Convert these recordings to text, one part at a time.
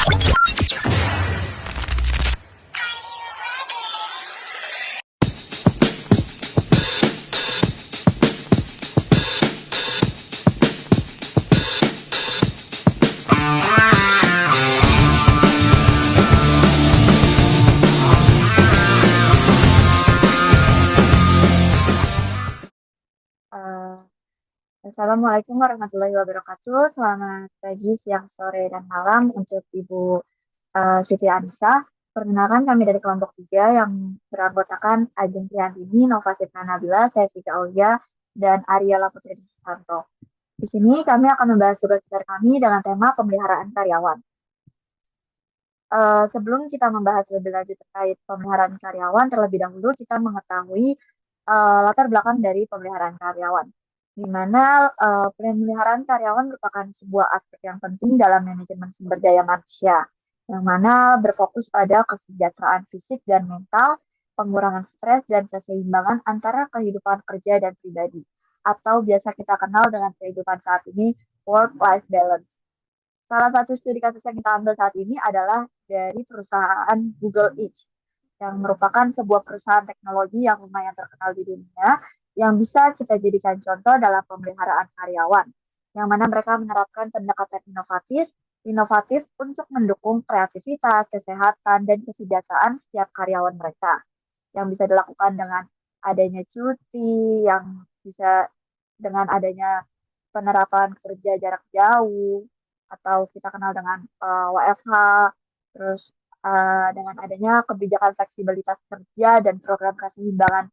Eh, Assalamualaikum warahmatullahi wabarakatuh. Selamat pagi, siang, sore, dan malam untuk Ibu Siti Anissa. Perkenalkan kami dari kelompok 3 yang beranggotakan Ajeng Triantini, Nova Sitna Nabila, saya Fika Aulia, dan Ariela Putri Susanto. Di sini kami akan membahas tugas besar kami dengan tema pemeliharaan karyawan. Sebelum kita membahas lebih lanjut terkait pemeliharaan karyawan, terlebih dahulu kita mengetahui latar belakang dari pemeliharaan karyawan, di mana pemeliharaan karyawan merupakan sebuah aspek yang penting dalam manajemen sumber daya manusia, yang mana berfokus pada kesejahteraan fisik dan mental, pengurangan stres, dan keseimbangan antara kehidupan kerja dan pribadi, atau biasa kita kenal dengan kehidupan saat ini, work-life balance. Salah satu studi kasus yang kita ambil saat ini adalah dari perusahaan Google Inc., yang merupakan sebuah perusahaan teknologi yang lumayan terkenal di dunia, yang bisa kita jadikan contoh dalam pemeliharaan karyawan, yang mana mereka menerapkan pendekatan inovatif untuk mendukung kreativitas, kesehatan, dan kesejahteraan setiap karyawan mereka, yang bisa dilakukan dengan adanya cuti, yang bisa dengan adanya penerapan kerja jarak jauh, atau kita kenal dengan WFH, terus dengan adanya kebijakan fleksibilitas kerja dan program keseimbangan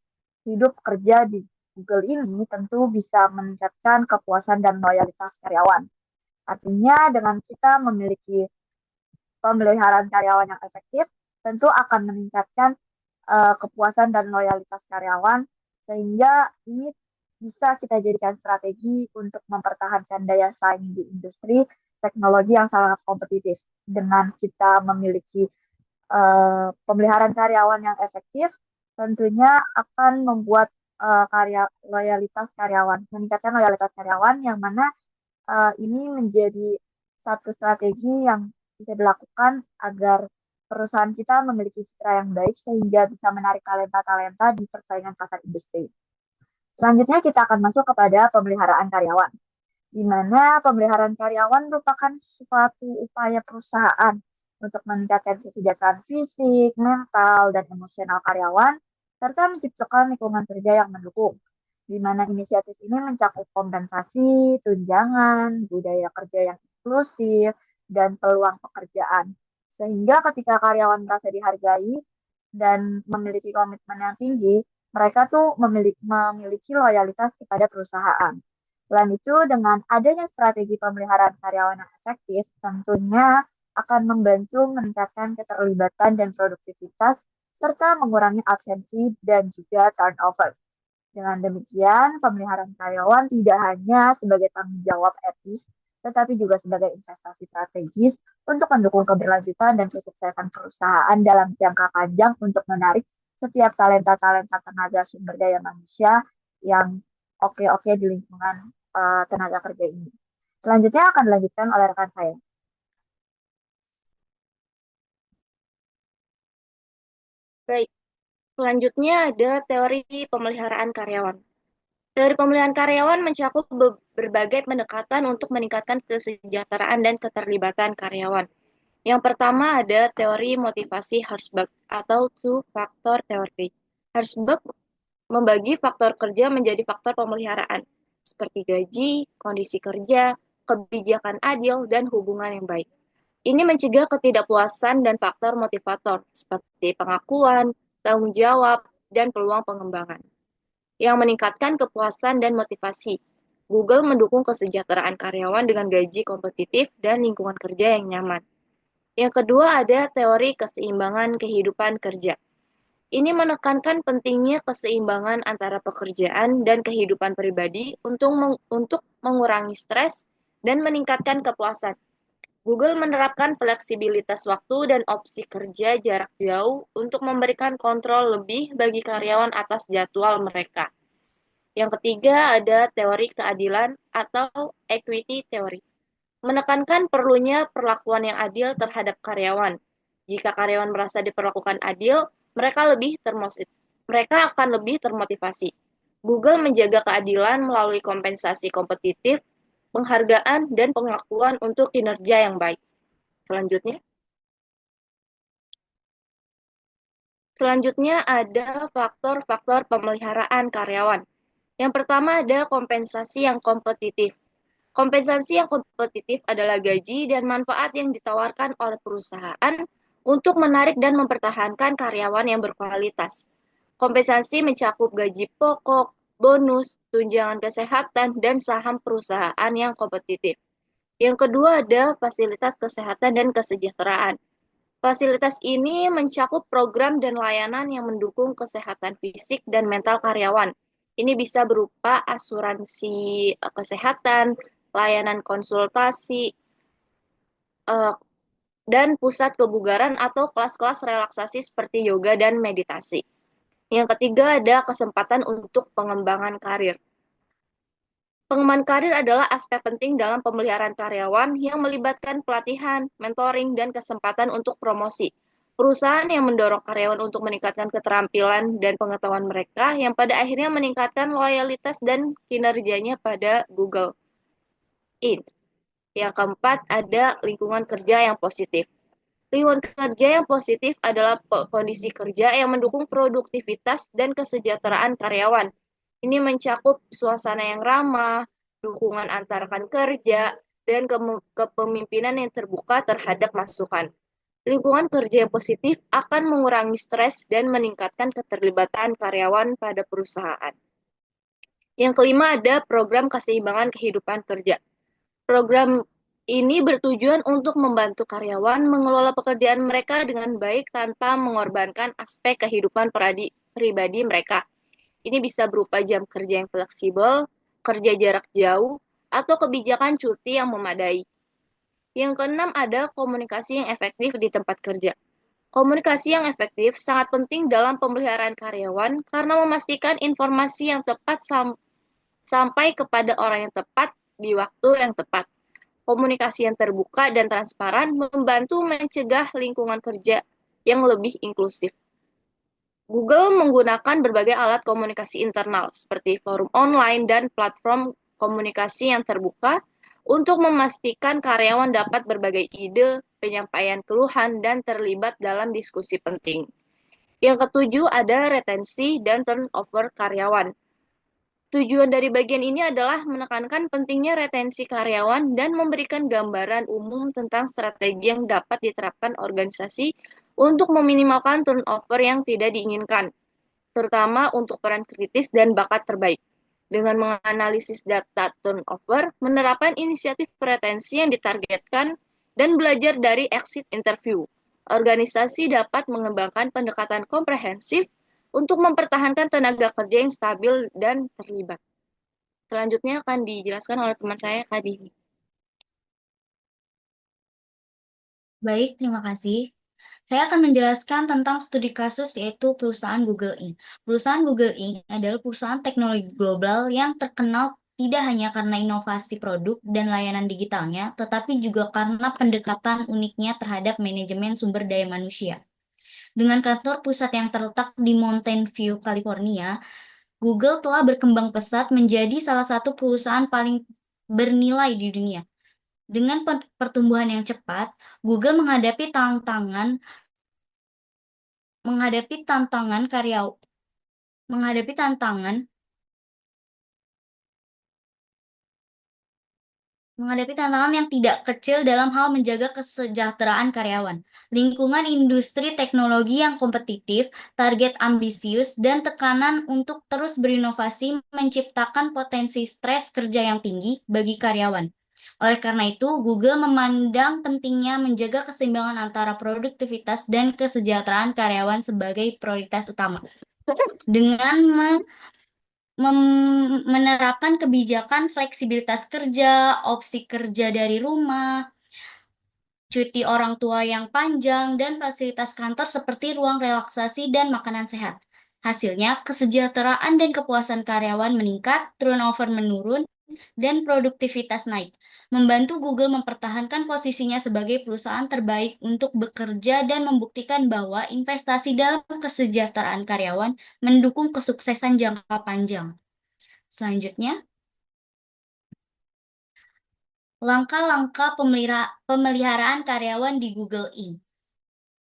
hidup kerja di Google ini tentu bisa meningkatkan kepuasan dan loyalitas karyawan. Artinya dengan kita memiliki pemeliharaan karyawan yang efektif, tentu akan meningkatkan kepuasan dan loyalitas karyawan, sehingga ini bisa kita jadikan strategi untuk mempertahankan daya saing di industri teknologi yang sangat kompetitif. Dengan kita memiliki pemeliharaan karyawan yang efektif, tentunya akan membuat meningkatkan loyalitas karyawan, yang mana ini menjadi satu strategi yang bisa dilakukan agar perusahaan kita memiliki citra yang baik sehingga bisa menarik talenta-talenta di persaingan pasar industri. Selanjutnya kita akan masuk kepada pemeliharaan karyawan, di mana pemeliharaan karyawan merupakan suatu upaya perusahaan untuk meningkatkan kesejahteraan fisik, mental, dan emosional karyawan, serta menciptakan lingkungan kerja yang mendukung, di mana inisiatif ini mencakup kompensasi, tunjangan, budaya kerja yang inklusif, dan peluang pekerjaan. Sehingga ketika karyawan merasa dihargai dan memiliki komitmen yang tinggi, mereka tuh memiliki loyalitas kepada perusahaan. Selain itu, dengan adanya strategi pemeliharaan karyawan yang efektif, tentunya akan membantu meningkatkan keterlibatan dan produktivitas, serta mengurangi absensi dan juga turnover. Dengan demikian, pemeliharaan karyawan tidak hanya sebagai tanggung jawab etis, tetapi juga sebagai investasi strategis untuk mendukung keberlanjutan dan kesuksesan perusahaan dalam jangka panjang untuk menarik setiap talenta-talenta tenaga sumber daya manusia yang oke-oke di lingkungan tenaga kerja ini. Selanjutnya akan dilanjutkan oleh rekan saya. Baik, selanjutnya ada teori pemeliharaan karyawan. Teori pemeliharaan karyawan mencakup berbagai pendekatan untuk meningkatkan kesejahteraan dan keterlibatan karyawan. Yang pertama ada teori motivasi Herzberg atau two-factor theory. Herzberg membagi faktor kerja menjadi faktor pemeliharaan, seperti gaji, kondisi kerja, kebijakan adil, dan hubungan yang baik. Ini mencegah ketidakpuasan dan faktor motivator, seperti pengakuan, tanggung jawab, dan peluang pengembangan yang meningkatkan kepuasan dan motivasi. Google mendukung kesejahteraan karyawan dengan gaji kompetitif dan lingkungan kerja yang nyaman. Yang kedua ada teori keseimbangan kehidupan kerja. Ini menekankan pentingnya keseimbangan antara pekerjaan dan kehidupan pribadi untuk mengurangi stres dan meningkatkan kepuasan. Google menerapkan fleksibilitas waktu dan opsi kerja jarak jauh untuk memberikan kontrol lebih bagi karyawan atas jadwal mereka. Yang ketiga ada teori keadilan atau equity theory. Menekankan perlunya perlakuan yang adil terhadap karyawan. Jika karyawan merasa diperlakukan adil, mereka akan lebih termotivasi. Google menjaga keadilan melalui kompensasi kompetitif, penghargaan, dan pengakuan untuk kinerja yang baik. Selanjutnya, Selanjutnya ada faktor-faktor pemeliharaan karyawan. Yang pertama ada kompensasi yang kompetitif. Kompensasi yang kompetitif adalah gaji dan manfaat yang ditawarkan oleh perusahaan untuk menarik dan mempertahankan karyawan yang berkualitas. Kompensasi mencakup gaji pokok, bonus, tunjangan kesehatan, dan saham perusahaan yang kompetitif. Yang kedua ada fasilitas kesehatan dan kesejahteraan. Fasilitas ini mencakup program dan layanan yang mendukung kesehatan fisik dan mental karyawan. Ini bisa berupa asuransi kesehatan, layanan konsultasi, eh, dan pusat kebugaran atau kelas-kelas relaksasi seperti yoga dan meditasi. Yang ketiga ada kesempatan untuk pengembangan karir. Pengembangan karir adalah aspek penting dalam pemeliharaan karyawan yang melibatkan pelatihan, mentoring, dan kesempatan untuk promosi. Perusahaan yang mendorong karyawan untuk meningkatkan keterampilan dan pengetahuan mereka yang pada akhirnya meningkatkan loyalitas dan kinerjanya pada Google Inc. Yang keempat ada lingkungan kerja yang positif. Lingkungan kerja yang positif adalah kondisi kerja yang mendukung produktivitas dan kesejahteraan karyawan. Ini mencakup suasana yang ramah, dukungan antar rekan kerja, dan kepemimpinan yang terbuka terhadap masukan. Lingkungan kerja yang positif akan mengurangi stres dan meningkatkan keterlibatan karyawan pada perusahaan. Yang kelima ada program keseimbangan kehidupan kerja. Program ini bertujuan untuk membantu karyawan mengelola pekerjaan mereka dengan baik tanpa mengorbankan aspek kehidupan pribadi mereka. Ini bisa berupa jam kerja yang fleksibel, kerja jarak jauh, atau kebijakan cuti yang memadai. Yang keenam ada komunikasi yang efektif di tempat kerja. Komunikasi yang efektif sangat penting dalam pemeliharaan karyawan karena memastikan informasi yang tepat sampai kepada orang yang tepat di waktu yang tepat. Komunikasi yang terbuka dan transparan membantu mencegah lingkungan kerja yang lebih inklusif. Google menggunakan berbagai alat komunikasi internal seperti forum online dan platform komunikasi yang terbuka untuk memastikan karyawan dapat berbagai ide, penyampaian keluhan, dan terlibat dalam diskusi penting. Yang ketujuh ada retensi dan turnover karyawan. Tujuan dari bagian ini adalah menekankan pentingnya retensi karyawan dan memberikan gambaran umum tentang strategi yang dapat diterapkan organisasi untuk meminimalkan turnover yang tidak diinginkan, terutama untuk peran kritis dan bakat terbaik. Dengan menganalisis data turnover, menerapkan inisiatif retensi yang ditargetkan, dan belajar dari exit interview, organisasi dapat mengembangkan pendekatan komprehensif untuk mempertahankan tenaga kerja yang stabil dan terlibat. Selanjutnya akan dijelaskan oleh teman saya, Kak Dini. Baik, terima kasih. Saya akan menjelaskan tentang studi kasus yaitu perusahaan Google Inc. Perusahaan Google Inc. adalah perusahaan teknologi global yang terkenal tidak hanya karena inovasi produk dan layanan digitalnya, tetapi juga karena pendekatan uniknya terhadap manajemen sumber daya manusia. Dengan kantor pusat yang terletak di Mountain View, California, Google telah berkembang pesat menjadi salah satu perusahaan paling bernilai di dunia. Dengan pertumbuhan yang cepat, Google menghadapi tantangan karya menghadapi tantangan menghadapi tantangan yang tidak kecil dalam hal menjaga kesejahteraan karyawan. Lingkungan industri teknologi yang kompetitif, target ambisius, dan tekanan untuk terus berinovasi menciptakan potensi stres kerja yang tinggi bagi karyawan. Oleh karena itu, Google memandang pentingnya menjaga keseimbangan antara produktivitas dan kesejahteraan karyawan sebagai prioritas utama. Dengan menerapkan kebijakan fleksibilitas kerja, opsi kerja dari rumah, cuti orang tua yang panjang, dan fasilitas kantor seperti ruang relaksasi dan makanan sehat. Hasilnya, kesejahteraan dan kepuasan karyawan meningkat, turnover menurun, dan produktivitas naik, membantu Google mempertahankan posisinya sebagai perusahaan terbaik untuk bekerja dan membuktikan bahwa investasi dalam kesejahteraan karyawan mendukung kesuksesan jangka panjang. Selanjutnya, langkah-langkah pemeliharaan karyawan di Google Inc.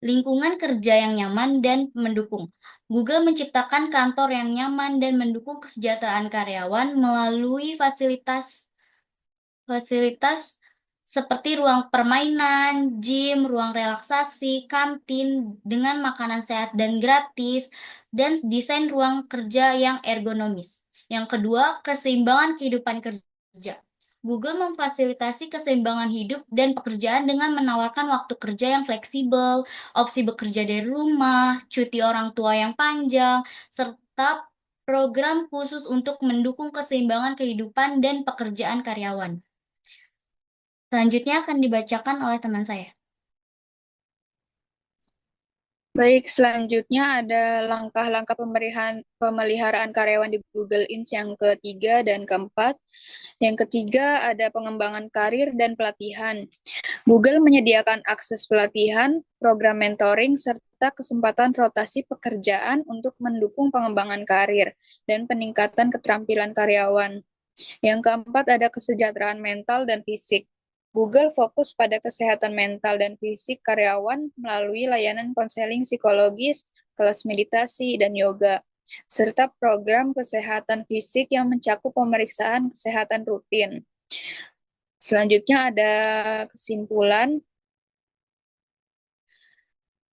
Lingkungan kerja yang nyaman dan mendukung. Google menciptakan kantor yang nyaman dan mendukung kesejahteraan karyawan melalui fasilitas seperti ruang permainan, gym, ruang relaksasi, kantin dengan makanan sehat dan gratis, dan desain ruang kerja yang ergonomis. Yang kedua, keseimbangan kehidupan kerja. Google memfasilitasi keseimbangan hidup dan pekerjaan dengan menawarkan waktu kerja yang fleksibel, opsi bekerja dari rumah, cuti orang tua yang panjang, serta program khusus untuk mendukung keseimbangan kehidupan dan pekerjaan karyawan. Selanjutnya akan dibacakan oleh teman saya. Baik, selanjutnya ada langkah-langkah pemeliharaan karyawan di Google Inc. yang ketiga dan keempat. Yang ketiga ada pengembangan karir dan pelatihan. Google menyediakan akses pelatihan, program mentoring, serta kesempatan rotasi pekerjaan untuk mendukung pengembangan karir dan peningkatan keterampilan karyawan. Yang keempat ada kesejahteraan mental dan fisik. Google fokus pada kesehatan mental dan fisik karyawan melalui layanan konseling psikologis, kelas meditasi, dan yoga, serta program kesehatan fisik yang mencakup pemeriksaan kesehatan rutin. Selanjutnya ada kesimpulan.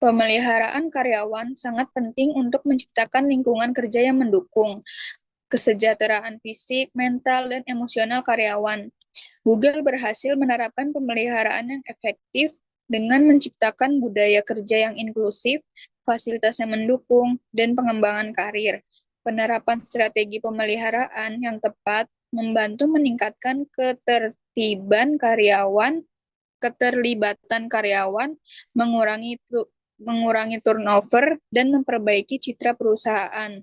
Pemeliharaan karyawan sangat penting untuk menciptakan lingkungan kerja yang mendukung kesejahteraan fisik, mental, dan emosional karyawan. Google berhasil menerapkan pemeliharaan yang efektif dengan menciptakan budaya kerja yang inklusif, fasilitas yang mendukung, dan pengembangan karir. Penerapan strategi pemeliharaan yang tepat membantu meningkatkan keterlibatan karyawan, mengurangi turnover, dan memperbaiki citra perusahaan.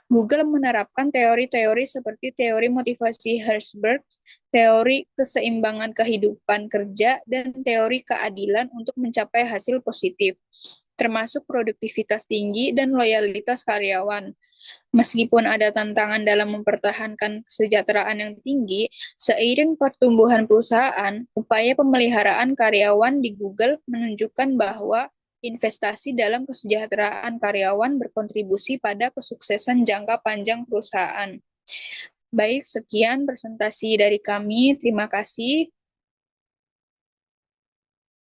Google menerapkan teori-teori seperti teori motivasi Herzberg, teori keseimbangan kehidupan kerja, dan teori keadilan untuk mencapai hasil positif, termasuk produktivitas tinggi dan loyalitas karyawan. Meskipun ada tantangan dalam mempertahankan kesejahteraan yang tinggi, seiring pertumbuhan perusahaan, upaya pemeliharaan karyawan di Google menunjukkan bahwa investasi dalam kesejahteraan karyawan berkontribusi pada kesuksesan jangka panjang perusahaan. Baik, sekian presentasi dari kami. Terima kasih.